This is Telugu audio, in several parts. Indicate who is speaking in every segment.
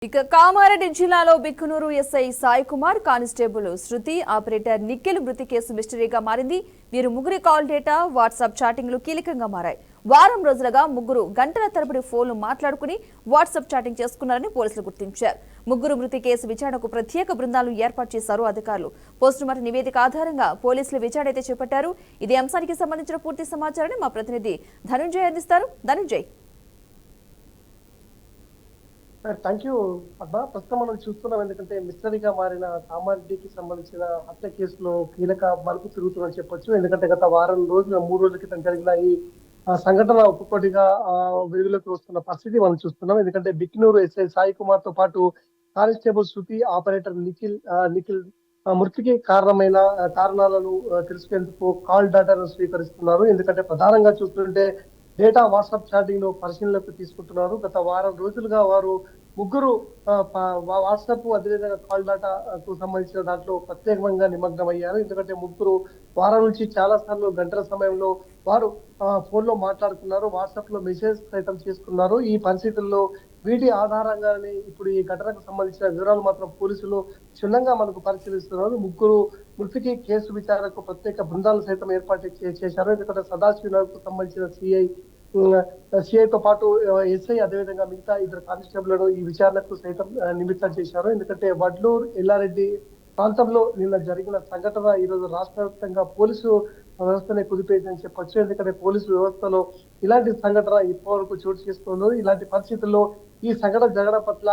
Speaker 1: ఇక కామారెడ్డి జిల్లాలో బిక్కునూరు ఎస్ఐ సాయి కుమార్, కానిస్టేబుల్ శృతి, ఆపరేటర్ నిఖిల్ మృతి కేసు మిస్టరీగా మారింది. వీరు ముగ్గురి కాల్ డేటా, వాట్సాప్ చాటింగ్లు కీలకంగా మారాయి. వారం రోజులుగా ముగ్గురు గంటల తరబడి ఫోన్లు మాట్లాడుకుని వాట్సాప్ చాటింగ్ చేసుకున్నారని పోలీసులు గుర్తించారు. ముగ్గురు మృతి కేసు విచారణకు ప్రత్యేక బృందాలను ఏర్పాటు చేశారు అధికారులు. పోస్టుమార్టం నివేదిక ఆధారంగా పోలీసులు విచారణ అయితే చేపట్టారు. ఇదే అంశానికి సంబంధించిన పూర్తి సమాచారాన్ని మా ప్రతినిధి ధనుంజయ్ అందిస్తారు. ధనుంజయ్.
Speaker 2: Thank you Padma. ప్రస్తుతం మనం చూస్తున్నాం, ఎందుకంటే మిస్టరీగా మారిన కామారెడ్డికి సంబంధించిన హత్య కేసులో కీలక మలుపు తిరుగుతుందని చెప్పొచ్చు. ఎందుకంటే గత వారం రోజుల 3 రోజుల క్రితం జరిగిన ఈ సంఘటన ఒక్కొక్కటిగా వెలుగులోకి వస్తున్న పరిస్థితి మనం చూస్తున్నాం. ఎందుకంటే బిక్నూరు ఎస్ఐ సాయి కుమార్ తో పాటు కానిస్టేబుల్ శృతి, ఆపరేటర్ నిఖిల్ మృతికి కారణమైన కారణాలను తెలుసుకునేందుకు కాల్ డేటాను స్వీకరిస్తున్నారు. ఎందుకంటే ప్రధానంగా చూస్తుంటే డేటా, వాట్సాప్ చాటింగ్ ను పరిశీలనలోకి తీసుకుంటున్నారు. గత వారం రోజులుగా వారు ముగ్గురు వాట్సాప్ అదేవిధంగా కాల్ డేటాకు సంబంధించిన దాంట్లో ప్రత్యేకంగా నిమగ్నమయ్యారు. ఎందుకంటే ముగ్గురు వారం నుంచి చాలా సార్లు గంటల సమయంలో వారు ఫోన్ లో మాట్లాడుకున్నారు, వాట్సాప్ లో మెసేజ్ సైతం చేసుకున్నారు. ఈ పరిస్థితుల్లో వీటి ఆధారంగానే ఇప్పుడు ఈ ఘటనకు సంబంధించిన వివరాలు మాత్రం పోలీసులు క్షుణ్ణంగా మనకు పరిశీలిస్తున్నారు. ముగ్గురు మృతికి కేసు విచారణకు ప్రత్యేక బృందాలు సైతం ఏర్పాటు చేశారు. ఎందుకంటే సదాశివనగర్కు సంబంధించిన సిఐతో పాటు ఎస్ఐ అదేవిధంగా మిగతా ఇద్దరు కానిస్టేబుల్లను ఈ విచారణకు సైతం నిమిత్తం చేశారు. ఎందుకంటే వడ్లూరు, ఎల్లారెడ్డి ప్రాంతంలో నిన్న జరిగిన సంఘటన ఈ రోజు రాష్ట్ర వ్యాప్తంగా పోలీసు వ్యవస్థనే కుదిపేసిందని చెప్పొచ్చు. ఎందుకంటే పోలీసు వ్యవస్థలో ఇలాంటి సంఘటన ఇప్పటివరకు చోటు చేసుకుందో, ఇలాంటి పరిస్థితుల్లో ఈ సంఘటన జరగడం పట్ల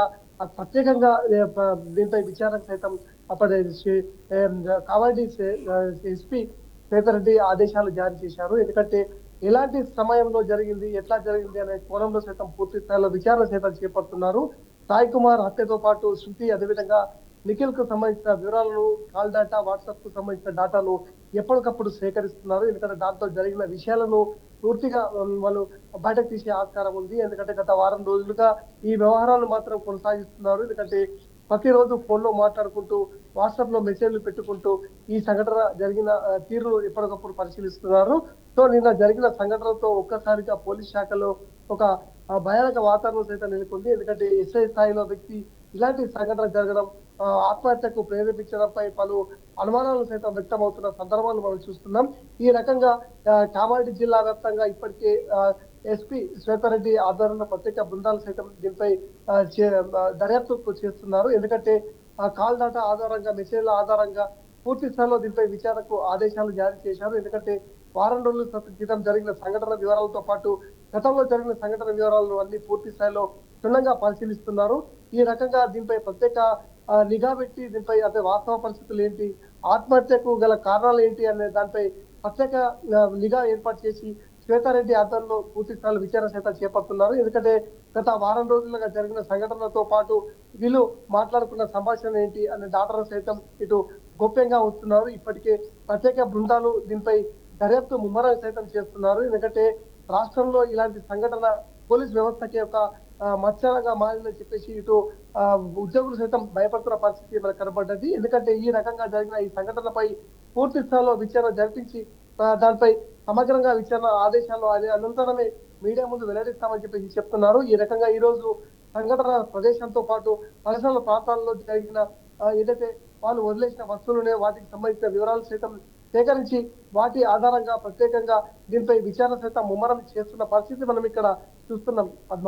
Speaker 2: ప్రత్యేకంగా దీంతో విచారణ సైతం అప్పటి కామారెడ్డి ఎస్పీ శ్వేతారెడ్డి ఆదేశాలు జారీ చేశారు. ఎందుకంటే ఎలాంటి సమయంలో జరిగింది, ఎట్లా జరిగింది అనే కోణంలో సైతం పూర్తి స్థాయిలో విచారణ సైతం చేపడుతున్నారు. సాయి కుమార్ హత్యతో పాటు శృతి అదేవిధంగా నిఖిల్ కు సంబంధించిన వివరాలను, కాల్ డేటా, వాట్సాప్ కు సంబంధించిన డేటాను ఎప్పటికప్పుడు సేకరిస్తున్నారు. ఎందుకంటే దాంతో జరిగిన విషయాలను పూర్తిగా వాళ్ళు బయటకు తీసే ఆస్కారం ఉంది. ఎందుకంటే గత వారం రోజులుగా ఈ వ్యవహారాలు మాత్రం కొనసాగిస్తున్నారు. ఎందుకంటే ప్రతిరోజు ఫోన్ లో మాట్లాడుకుంటూ, వాట్సాప్ లో మెసేజ్లు పెట్టుకుంటూ ఈ సంఘటన జరిగిన తీరు ఎప్పటికప్పుడు పరిశీలిస్తున్నారు. సో నిన్న జరిగిన సంఘటనతో ఒక్కసారిగా పోలీస్ శాఖలో ఒక భయానక వాతావరణం సైతం నెలకొంది. ఎందుకంటే ఎస్ఐ స్థాయిలో వ్యక్తి ఇలాంటి సంఘటన జరగడం, ఆత్మహత్యకు ప్రేరేపించడంపై పలు అనుమానాలు సైతం వ్యక్తం అవుతున్న సందర్భాలు మనం చూస్తున్నాం. ఈ రకంగా కామారెడ్డి జిల్లా వ్యాప్తంగా ఇప్పటికే ఎస్పీ శ్వేతారెడ్డి ఆధ్వర్యంలో ప్రత్యేక బృందాలు సైతం దీనిపై దర్యాప్తు చేస్తున్నారు. ఎందుకంటే కాల్ డేటా ఆధారంగా, మెసేజ్ల ఆధారంగా పూర్తి స్థాయిలో దీనిపై విచారణకు ఆదేశాలు జారీ చేశారు. ఎందుకంటే వారం రోజుల క్రితం జరిగిన సంఘటన వివరాలతో పాటు గతంలో జరిగిన సంఘటన వివరాలను అన్ని పూర్తి స్థాయిలో క్షుణ్ణంగా పరిశీలిస్తున్నారు. ఈ రకంగా దీనిపై ప్రత్యేక నిఘా పెట్టి దీనిపై అంటే వాస్తవ పరిస్థితులు ఏంటి, ఆత్మహత్యకు గల కారణాలు ఏంటి అనే దానిపై ప్రత్యేక నిఘా ఏర్పాటు చేసి శ్వేతారెడ్డి ఆధ్వర్యంలో పూర్తి స్థాయిలో విచారణ సైతం చేపడుతున్నారు. ఎందుకంటే గత వారం రోజులుగా జరిగిన సంఘటనలతో పాటు వీళ్ళు మాట్లాడుకున్న సంభాషణ ఏంటి అనే డాటాను సైతం ఇటు గోప్యంగా ఉంచుతున్నారు. ఇప్పటికే ప్రత్యేక బృందాలు దీనిపై దర్యాప్తు ముమ్మరం సైతం చేస్తున్నారు. ఎందుకంటే రాష్ట్రంలో ఇలాంటి సంఘటన పోలీస్ వ్యవస్థకి ఒక మచ్చగా మారిందని చెప్పేసి ఇటు ఉద్యోగులు సైతం భయపడుతున్న పరిస్థితి మనకు కనబడ్డది. ఎందుకంటే ఈ రకంగా జరిగిన ఈ సంఘటనపై పూర్తి స్థాయిలో విచారణ జరిపించి దానిపై సమగ్రంగా విచారణ ఆదేశాలు అనంతరమే మీడియా ముందు వెల్లడిస్తామని చెప్పేసి చెప్తున్నారు. ఈ రకంగా ఈ రోజు సంఘటన ప్రదేశంతో పాటు పరిసర ప్రాంతాల్లో జరిగిన ఏదైతే వాళ్ళు వదిలేసిన వస్తువులునే వాటికి సంబంధించిన వివరాలు సైతం సేకరించి వాటి ఆధారంగా ప్రత్యేకంగా దీనిపై విచారణ సైతం ముమ్మరం చేస్తున్న పరిస్థితి మనం ఇక్కడ చూస్తున్నాం పద్మ.